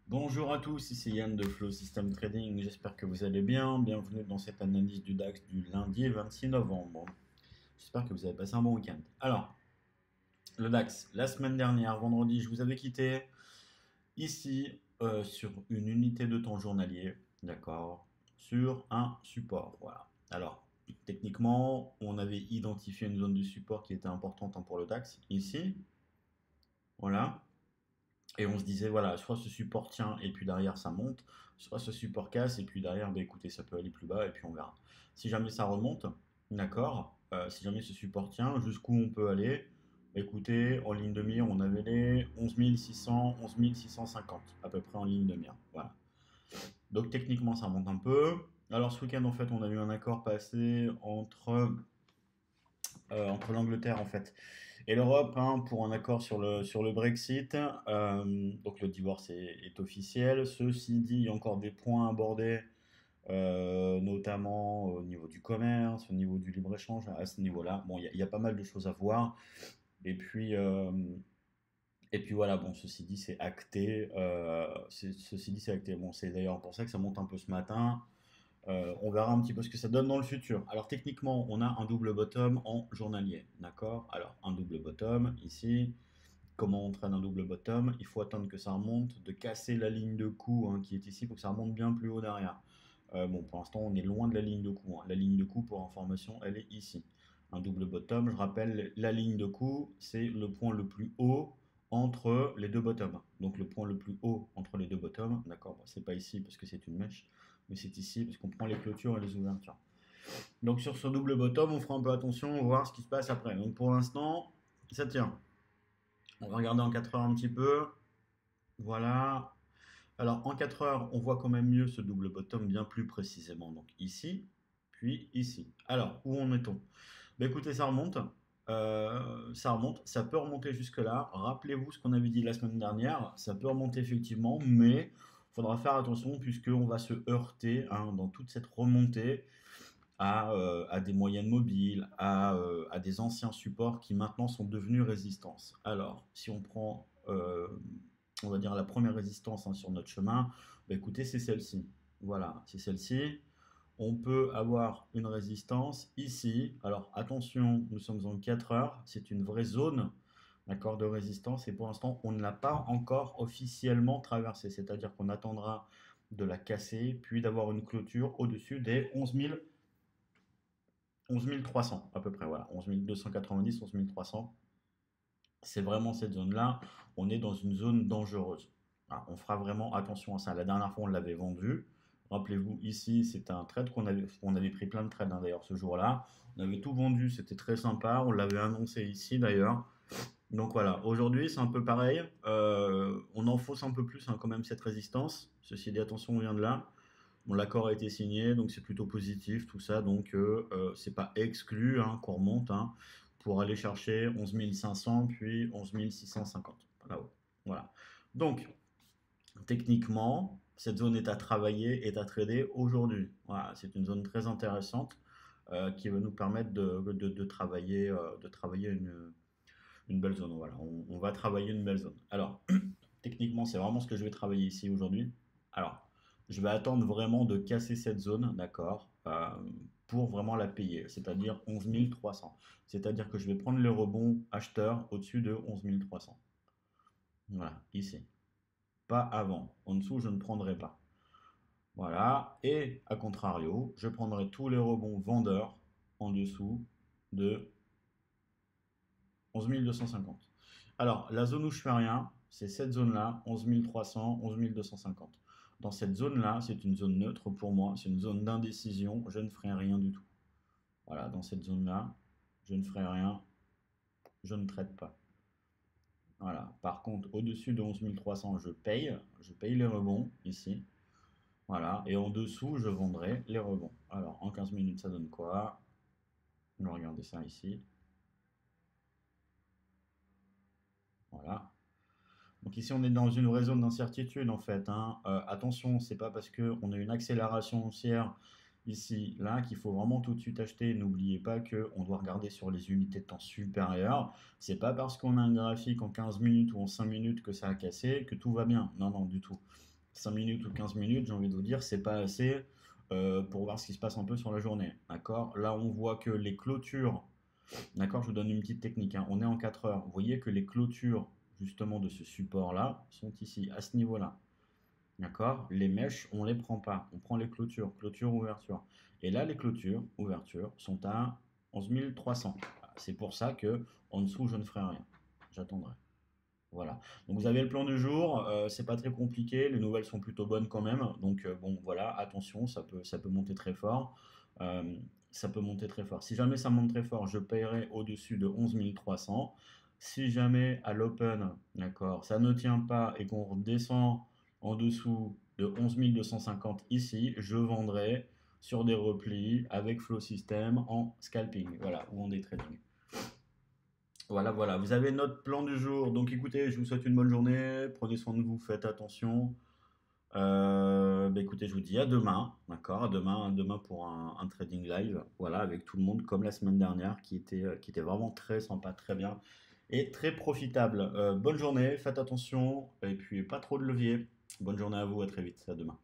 Bonjour à tous, ici Yann de Flow System Trading, j'espère que vous allez bien. Bienvenue dans cette analyse du DAX du lundi 26 novembre. J'espère que vous avez passé un bon week-end. Alors, le DAX, la semaine dernière, vendredi, je vous avais quitté ici sur une unité de temps journalier, d'accord, sur un support, voilà. Alors, techniquement, on avait identifié une zone de support qui était importante pour le DAX, ici, voilà. Et on se disait, voilà, soit ce support tient et puis derrière ça monte, soit ce support casse et puis derrière, bah, écoutez, ça peut aller plus bas et puis on verra. Si jamais ça remonte, d'accord, si jamais ce support tient, jusqu'où on peut aller, écoutez, en ligne de mire, on avait les 11 600, 11 650 à peu près en ligne de mire. Voilà. Donc techniquement, ça monte un peu. Alors ce week-end, en fait, on a eu un accord passé entre l'Angleterre en fait et l'Europe pour un accord sur le Brexit. Donc le divorce est officiel. Ceci dit, il y a encore des points à aborder, notamment au niveau du commerce, au niveau du libre-échange, à ce niveau-là. Bon, il y a pas mal de choses à voir. Et puis, euh, et puis voilà, bon, ceci dit, c'est acté. Ceci dit, c'est acté. Bon, c'est d'ailleurs pour ça que ça monte un peu ce matin. On verra un petit peu ce que ça donne dans le futur. Alors techniquement, on a un double bottom en journalier, d'accord? Alors un double bottom ici. Comment on traîne un double bottom? Il faut attendre que ça remonte, de casser la ligne de coup qui est ici pour que ça remonte bien plus haut derrière. Bon, pour l'instant, on est loin de la ligne de coup. La ligne de coup, pour information, elle est ici. Un double bottom, je rappelle, la ligne de coup, c'est le point le plus haut entre les deux bottoms. Donc le point le plus haut entre les deux bottoms, d'accord, bon, c'est pas ici parce que c'est une mèche, mais c'est ici parce qu'on prend les clôtures et les ouvertures. Donc sur ce double bottom, on fera un peu attention, on va voir ce qui se passe après. Donc pour l'instant, ça tient. On va regarder en 4 heures un petit peu. Voilà. Alors en 4 heures, on voit quand même mieux ce double bottom bien plus précisément. Donc ici, puis ici. Alors, où en est-on? Ben, écoutez, ça remonte. Ça remonte. Ça peut remonter jusque-là. Rappelez-vous ce qu'on avait dit la semaine dernière. Ça peut remonter effectivement, mais il faudra faire attention puisqu'on va se heurter dans toute cette remontée à des moyennes mobiles, à des anciens supports qui maintenant sont devenus résistance. Alors, si on prend, on va dire, la première résistance sur notre chemin, bah, écoutez, c'est celle-ci. Voilà, c'est celle-ci. On peut avoir une résistance ici. Alors, attention, nous sommes en 4 heures. C'est une vraie zone, d'accord, de résistance. Et pour l'instant, on ne l'a pas encore officiellement traversée. C'est-à-dire qu'on attendra de la casser, puis d'avoir une clôture au-dessus des 11 300 à peu près, voilà, 11 290, 11 300. C'est vraiment cette zone-là. On est dans une zone dangereuse. Voilà, on fera vraiment attention à ça. La dernière fois, on l'avait vendu. Rappelez-vous, ici, c'était un trade on avait pris plein de trades d'ailleurs ce jour-là. On avait tout vendu, c'était très sympa. On l'avait annoncé ici d'ailleurs. Donc voilà, aujourd'hui, c'est un peu pareil. On enfonce un peu plus quand même cette résistance. Ceci dit, attention, on vient de là. Bon, l'accord a été signé, donc c'est plutôt positif tout ça. Donc c'est pas exclu qu'on remonte pour aller chercher 11 500 puis 11 650 là-haut. Voilà. Donc techniquement, cette zone est à travailler, est à trader aujourd'hui. Voilà, c'est une zone très intéressante qui va nous permettre de travailler une belle zone. Voilà, on va travailler une belle zone. Alors, techniquement, c'est vraiment ce que je vais travailler ici aujourd'hui. Alors, je vais attendre vraiment de casser cette zone, d'accord, pour vraiment la payer, c'est-à-dire 11 300. C'est-à-dire que je vais prendre le rebond acheteur au-dessus de 11 300. Voilà, ici. Pas avant. En dessous, je ne prendrai pas. Voilà. Et à contrario, je prendrai tous les rebonds vendeurs en dessous de 11 250. Alors, la zone où je fais rien, c'est cette zone-là, 11 300, 11 250. Dans cette zone-là, c'est une zone neutre pour moi, c'est une zone d'indécision, je ne ferai rien du tout. Voilà, dans cette zone-là, je ne ferai rien, je ne traite pas. Voilà, par contre, au-dessus de 11 300, je paye les rebonds ici. Voilà, et en dessous, je vendrai les rebonds. Alors, en 15 minutes, ça donne quoi? On va regarder ça ici. Voilà. Donc ici, on est dans une vraie zone d'incertitude en fait. Attention, c'est pas parce qu'on a une accélération haussière ici, là, qu'il faut vraiment tout de suite acheter. N'oubliez pas qu'on doit regarder sur les unités de temps supérieures. C'est pas parce qu'on a un graphique en 15 minutes ou en 5 minutes que ça a cassé que tout va bien. Non, non, du tout. 5 minutes ou 15 minutes, j'ai envie de vous dire, c'est pas assez pour voir ce qui se passe un peu sur la journée. D'accord? Là, on voit que les clôtures, d'accord, je vous donne une petite technique, hein. On est en 4 heures. Vous voyez que les clôtures, justement, de ce support-là, sont ici, à ce niveau-là. D'accord? Les mèches, on ne les prend pas. On prend les clôtures, clôture, ouverture. Et là, les clôtures, ouverture, sont à 11 300. C'est pour ça que en dessous, je ne ferai rien. J'attendrai. Voilà. Donc vous avez le plan du jour, c'est pas très compliqué, les nouvelles sont plutôt bonnes quand même. Donc bon voilà, attention, ça peut monter très fort. Euh, ça peut monter très fort. Si jamais ça monte très fort, je paierai au-dessus de 11 300. Si jamais à l'open, d'accord, ça ne tient pas et qu'on redescend en dessous de 11 250 ici, je vendrai sur des replis avec flow system en scalping, voilà, ou en day trading. Voilà, voilà. Vous avez notre plan du jour. Donc écoutez, je vous souhaite une bonne journée. Prenez soin de vous, faites attention. Bah, écoutez, je vous dis à demain. D'accord? À demain pour un trading live. Voilà, avec tout le monde, comme la semaine dernière, qui était vraiment très sympa, très bien et très profitable. Bonne journée, faites attention. Et puis pas trop de levier. Bonne journée à vous, à très vite. À demain.